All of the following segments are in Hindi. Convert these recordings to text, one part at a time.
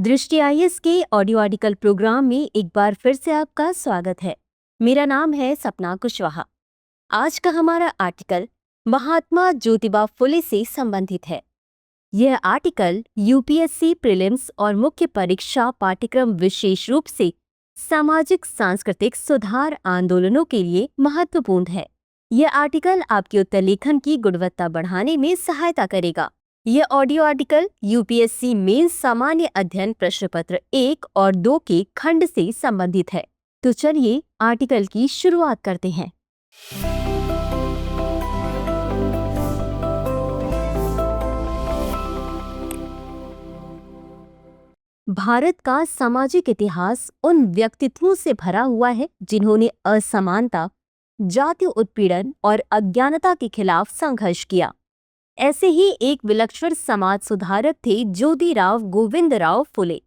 दृष्टि आईएएस के ऑडियो आर्टिकल प्रोग्राम में एक बार फिर से आपका स्वागत है। मेरा नाम है सपना कुशवाहा। आज का हमारा आर्टिकल महात्मा ज्योतिबा फुले से संबंधित है। यह आर्टिकल यूपीएससी प्रीलिम्स और मुख्य परीक्षा पाठ्यक्रम विशेष रूप से सामाजिक सांस्कृतिक सुधार आंदोलनों के लिए महत्वपूर्ण है। यह आर्टिकल आपके उत्तर लेखन की गुणवत्ता बढ़ाने में सहायता करेगा। यह ऑडियो आर्टिकल यूपीएससी मेंस सामान्य अध्ययन प्रश्न पत्र 1 और 2 के खंड से संबंधित है। तो चलिए आर्टिकल की शुरुआत करते हैं। भारत का सामाजिक इतिहास उन व्यक्तित्वों से भरा हुआ है जिन्होंने असमानता, जातीय उत्पीड़न और अज्ञानता के खिलाफ संघर्ष किया। ऐसे ही एक विलक्षण समाज सुधारक थे ज्योतिराव गोविंदराव फुले,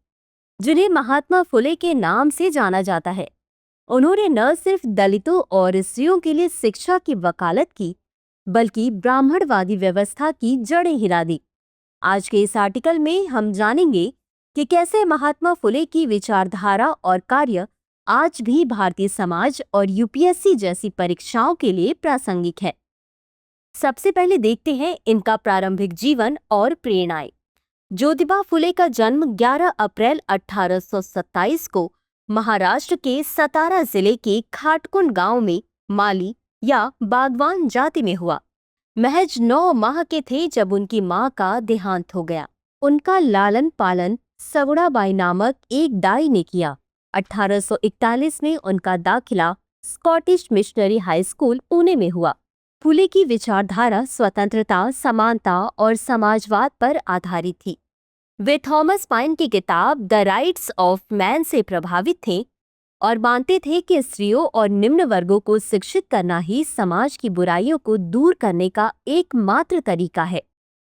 जिन्हें महात्मा फुले के नाम से जाना जाता है। उन्होंने न सिर्फ दलितों और स्त्रियों के लिए शिक्षा की वकालत की, बल्कि ब्राह्मणवादी व्यवस्था की जड़ें हिला दी। आज के इस आर्टिकल में हम जानेंगे कि कैसे महात्मा फुले की विचारधारा और कार्य आज भी भारतीय समाज और यूपीएससी जैसी परीक्षाओं के लिए प्रासंगिक है। सबसे पहले देखते हैं इनका प्रारंभिक जीवन और प्रेरणाएं। ज्योतिबा फुले का जन्म 11 अप्रैल 1827 को महाराष्ट्र के सतारा जिले के खाटकुंड गांव में माली या बागवान जाति में हुआ। महज 9 माह के थे जब उनकी मां का देहांत हो गया। उनका लालन पालन सगुणाबाई नामक एक दाई ने किया। 1841 में उनका दाखिला Scottish missionary high school Pune में हुआ। फुले की विचारधारा स्वतंत्रता, समानता और समाजवाद पर आधारित थी। वे थॉमस पाइन की किताब द राइट्स ऑफ मैन से प्रभावित थे और मानते थे कि स्त्रियों और निम्न वर्गों को शिक्षित करना ही समाज की बुराइयों को दूर करने का एकमात्र तरीका है।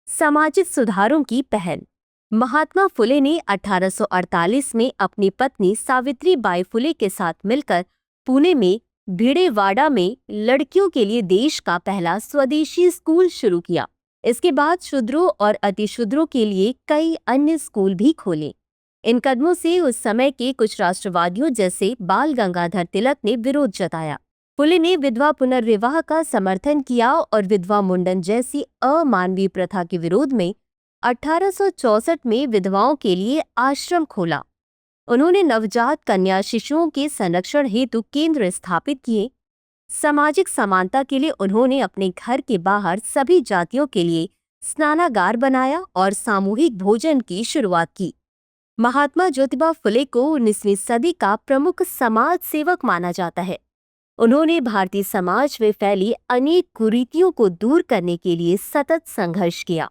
सामाजिक सुधारों की पहल। महात्मा फुले ने 1848 में अपनी पत्नी सावित्री बाई फुले के साथ मिलकर पुणे में भिड़ेवाड़ा में लड़कियों के लिए देश का पहला स्वदेशी स्कूल शुरू किया। इसके बाद शूद्रों और अतिशूद्रों के लिए कई अन्य स्कूल भी खोले। इन कदमों से उस समय के कुछ राष्ट्रवादियों जैसे बाल गंगाधर तिलक ने विरोध जताया। फुले ने विधवा पुनर्विवाह का समर्थन किया और विधवा मुंडन जैसी अमानवीय प्रथा के विरोध में 1864 में विधवाओं के लिए आश्रम खोला। उन्होंने नवजात कन्या शिशुओं के संरक्षण हेतु केंद्र स्थापित किए। सामाजिक समानता के लिए उन्होंने अपने घर के बाहर सभी जातियों के लिए स्नानागार बनाया और सामूहिक भोजन की शुरुआत की। महात्मा ज्योतिबा फुले को 19वीं सदी का प्रमुख समाज सेवक माना जाता है। उन्होंने भारतीय समाज में फैली अनेक कुरीतियों को दूर करने के लिए सतत संघर्ष किया।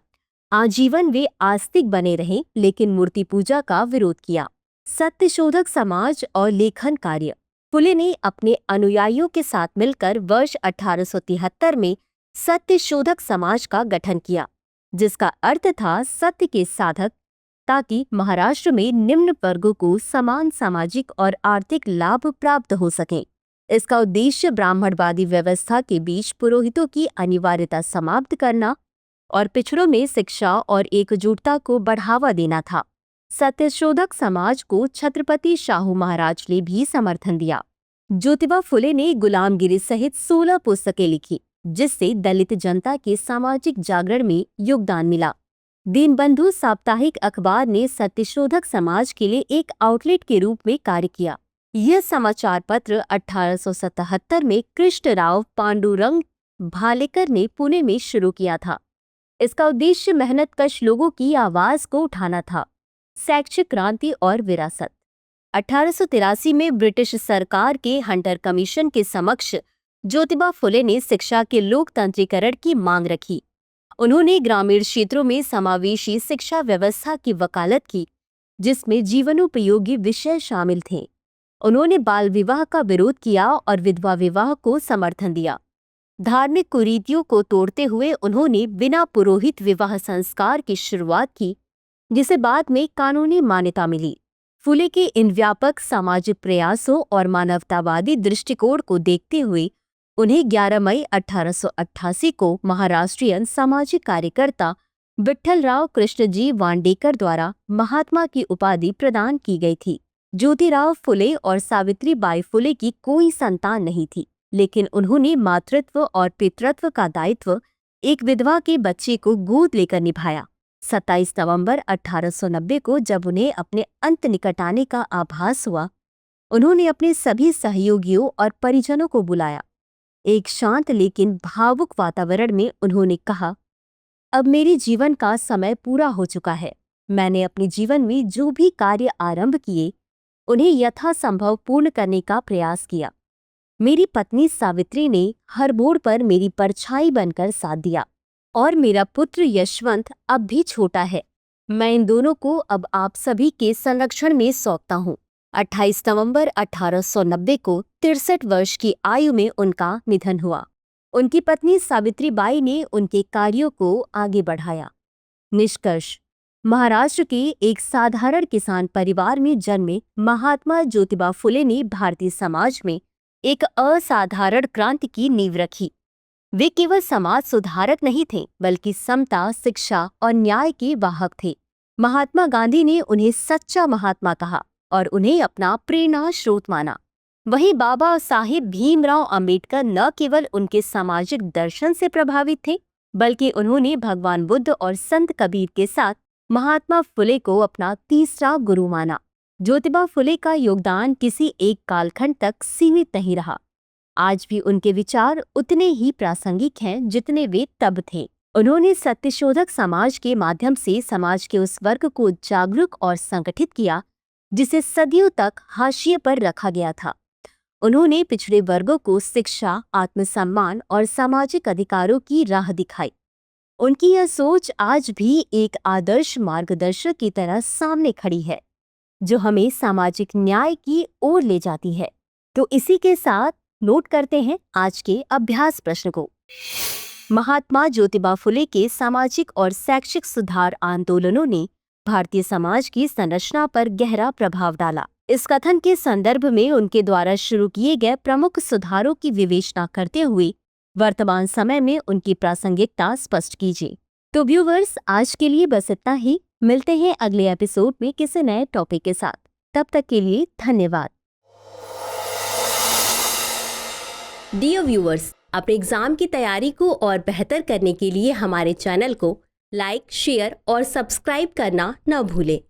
आजीवन वे आस्तिक बने रहे, लेकिन मूर्ति पूजा का विरोध किया। सत्यशोधक समाज और लेखन कार्य। फुले ने अपने अनुयायियों के साथ मिलकर वर्ष 1873 में सत्यशोधक समाज का गठन किया, जिसका अर्थ था सत्य के साधक, ताकि महाराष्ट्र में निम्न वर्गों को समान सामाजिक और आर्थिक लाभ प्राप्त हो सके। इसका उद्देश्य ब्राह्मणवादी व्यवस्था के बीच पुरोहितों की अनिवार्यता समाप्त करना और पिछड़ों में शिक्षा और एकजुटता को बढ़ावा देना था। सत्यशोधक समाज को छत्रपति शाहू महाराज ने भी समर्थन दिया। ज्योतिबा फुले ने गुलामगिरी सहित 16 पुस्तकें लिखी, जिससे दलित जनता के सामाजिक जागरण में योगदान मिला। दीनबंधु साप्ताहिक अखबार ने सत्यशोधक समाज के लिए एक आउटलेट के रूप में कार्य किया। यह समाचार पत्र 1877 में कृष्णराव पांडुरंग भालेकर ने पुणे में शुरू किया था। इसका उद्देश्य मेहनतकश लोगों की आवाज को उठाना था। शैक्षिक क्रांति और विरासत। 1883 में ब्रिटिश सरकार के हंटर कमीशन के समक्ष ज्योतिबा फुले ने शिक्षा के लोकतंत्रीकरण की मांग रखी। उन्होंने ग्रामीण क्षेत्रों में समावेशी शिक्षा व्यवस्था की वकालत की, जिसमें जीवनोपयोगी विषय शामिल थे। उन्होंने बाल विवाह का विरोध किया और विधवा विवाह को समर्थन दिया। धार्मिक कुरीतियों को तोड़ते हुए उन्होंने बिना पुरोहित विवाह संस्कार की शुरुआत की, जिसे बाद में कानूनी मान्यता मिली। फुले के इन व्यापक सामाजिक प्रयासों और मानवतावादी दृष्टिकोण को देखते हुए उन्हें 11 मई 1888 को महाराष्ट्रीयन सामाजिक कार्यकर्ता विठ्ठलराव कृष्णजी वांडेकर द्वारा महात्मा की उपाधि प्रदान की गई थी। ज्योतिराव फुले और सावित्रीबाई फुले की कोई संतान नहीं थी, लेकिन उन्होंने मातृत्व और पितृत्व का दायित्व एक विधवा के बच्चे को गोद लेकर निभाया। 27 नवंबर 1890 को जब उन्हें अपने अंत निकट आने का आभास हुआ, उन्होंने अपने सभी सहयोगियों और परिजनों को बुलाया। एक शांत लेकिन भावुक वातावरण में उन्होंने कहा, अब मेरे जीवन का समय पूरा हो चुका है। मैंने अपने जीवन में जो भी कार्य आरंभ किए, उन्हें यथासंभव पूर्ण करने का प्रयास किया। मेरी पत्नी सावित्री ने हर मोड़ पर मेरी परछाई बनकर साथ दिया और मेरा पुत्र यशवंत अब भी छोटा है। मैं इन दोनों को अब आप सभी के संरक्षण में सौंपता हूँ। 28 नवंबर 1890 को 63 वर्ष की आयु में उनका निधन हुआ। उनकी पत्नी सावित्रीबाई ने उनके कार्यों को आगे बढ़ाया। निष्कर्ष: महाराष्ट्र के एक साधारण किसान परिवार में जन्मे महात्मा ज्योतिबा फुले ने भारतीय समाज में एक असाधारण क्रांति की नींव रखी। वे केवल समाज सुधारक नहीं थे, बल्कि समता, शिक्षा और न्याय के वाहक थे। महात्मा गांधी ने उन्हें सच्चा महात्मा कहा और उन्हें अपना प्रेरणा स्रोत माना। वहीं बाबा साहेब भीमराव अंबेडकर न केवल उनके सामाजिक दर्शन से प्रभावित थे, बल्कि उन्होंने भगवान बुद्ध और संत कबीर के साथ महात्मा फुले को अपना तीसरा गुरु माना। ज्योतिबा फुले का योगदान किसी एक कालखंड तक सीमित नहीं रहा। आज भी उनके विचार उतने ही प्रासंगिक हैं जितने वे तब थे। उन्होंने सत्यशोधक समाज के माध्यम से समाज के उस वर्ग को जागरूक और संगठित किया जिसे सदियों तक हाशिए पर रखा गया था। उन्होंने पिछड़े वर्गों को शिक्षा, आत्मसम्मान और सामाजिक अधिकारों की राह दिखाई। उनकी यह सोच आज भी एक आदर्श मार्गदर्शक की तरह सामने खड़ी है, जो हमें सामाजिक न्याय की ओर ले जाती है। तो इसी के साथ नोट करते हैं आज के अभ्यास प्रश्न को। महात्मा ज्योतिबा फुले के सामाजिक और शैक्षिक सुधार आंदोलनों ने भारतीय समाज की संरचना पर गहरा प्रभाव डाला। इस कथन के संदर्भ में उनके द्वारा शुरू किए गए प्रमुख सुधारों की विवेचना करते हुए वर्तमान समय में उनकी प्रासंगिकता स्पष्ट कीजिए। तो व्यूवर्स, आज के लिए बस इतना ही। मिलते हैं अगले एपिसोड में किसी नए टॉपिक के साथ। तब तक के लिए धन्यवाद। डियर व्यूअर्स, अपने एग्जाम की तैयारी को और बेहतर करने के लिए हमारे चैनल को लाइक, शेयर और सब्सक्राइब करना न भूलें।